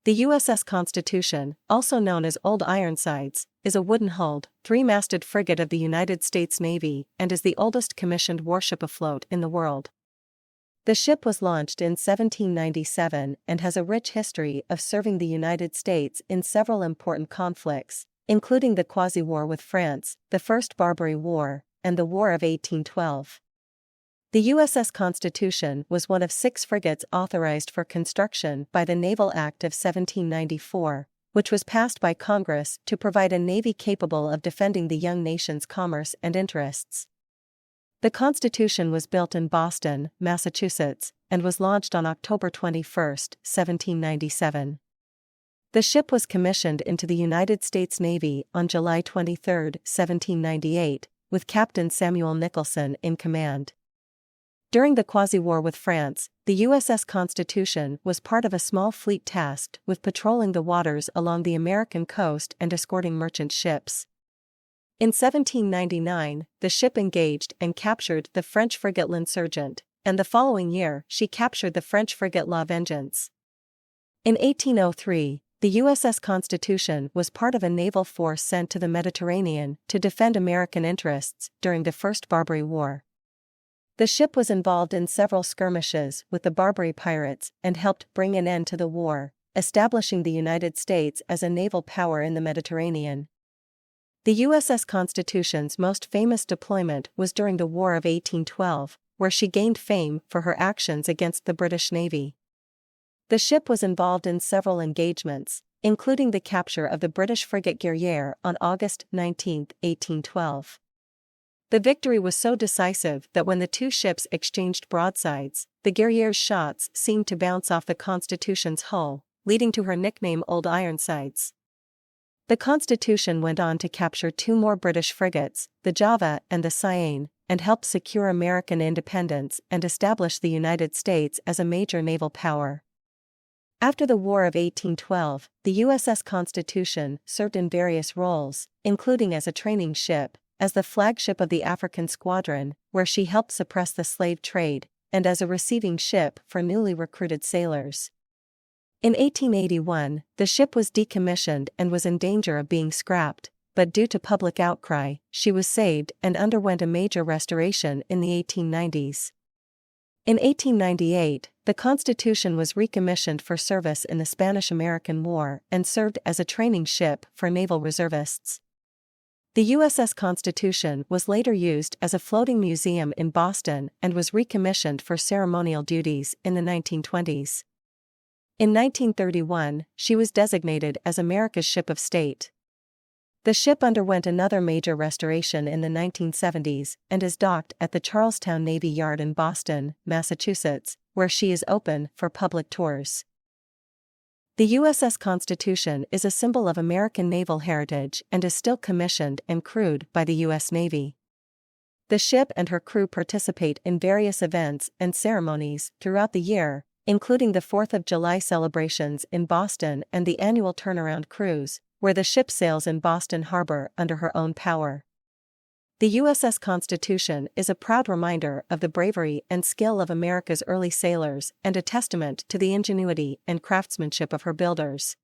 The USS Constitution, also known as Old Ironsides, is a wooden-hulled, three-masted frigate of the United States Navy and is the oldest commissioned warship afloat in the world. The ship was launched in 1797 and has a rich history of serving the United States in several important conflicts, including the Quasi-War with France, the First Barbary War, and the War of 1812. The USS Constitution was one of 6 frigates authorized for construction by the Naval Act of 1794, which was passed by Congress to provide a navy capable of defending the young nation's commerce and interests. The Constitution was built in Boston, Massachusetts, and was launched on October 21, 1797. The ship was commissioned into the United States Navy on July 23, 1798, with Captain Samuel Nicholson in command. During the Quasi-War with France, the USS Constitution was part of a small fleet tasked with patrolling the waters along the American coast and escorting merchant ships. In 1799, the ship engaged and captured the French frigate L'Insurgent, and the following year she captured the French frigate La Vengeance. In 1803, the USS Constitution was part of a naval force sent to the Mediterranean to defend American interests during the First Barbary War. The ship was involved in several skirmishes with the Barbary pirates and helped bring an end to the war, establishing the United States as a naval power in the Mediterranean. The USS Constitution's most famous deployment was during the War of 1812, where she gained fame for her actions against the British Navy. The ship was involved in several engagements, including the capture of the British frigate Guerrière on August 19, 1812. The victory was so decisive that when the two ships exchanged broadsides, the Guerrière's shots seemed to bounce off the Constitution's hull, leading to her nickname Old Ironsides. The Constitution went on to capture 2 more British frigates, the Java and the Cyane, and helped secure American independence and establish the United States as a major naval power. After the War of 1812, the USS Constitution served in various roles, including as a training ship, as the flagship of the African Squadron, where she helped suppress the slave trade, and as a receiving ship for newly recruited sailors. In 1881, the ship was decommissioned and was in danger of being scrapped, but due to public outcry, she was saved and underwent a major restoration in the 1890s. In 1898, the Constitution was recommissioned for service in the Spanish-American War and served as a training ship for naval reservists. The USS Constitution was later used as a floating museum in Boston and was recommissioned for ceremonial duties in the 1920s. In 1931, she was designated as America's Ship of State. The ship underwent another major restoration in the 1970s and is docked at the Charlestown Navy Yard in Boston, Massachusetts, where she is open for public tours. The USS Constitution is a symbol of American naval heritage and is still commissioned and crewed by the U.S. Navy. The ship and her crew participate in various events and ceremonies throughout the year, including the 4th of July celebrations in Boston and the annual Turnaround Cruise, where the ship sails in Boston Harbor under her own power. The USS Constitution is a proud reminder of the bravery and skill of America's early sailors and a testament to the ingenuity and craftsmanship of her builders.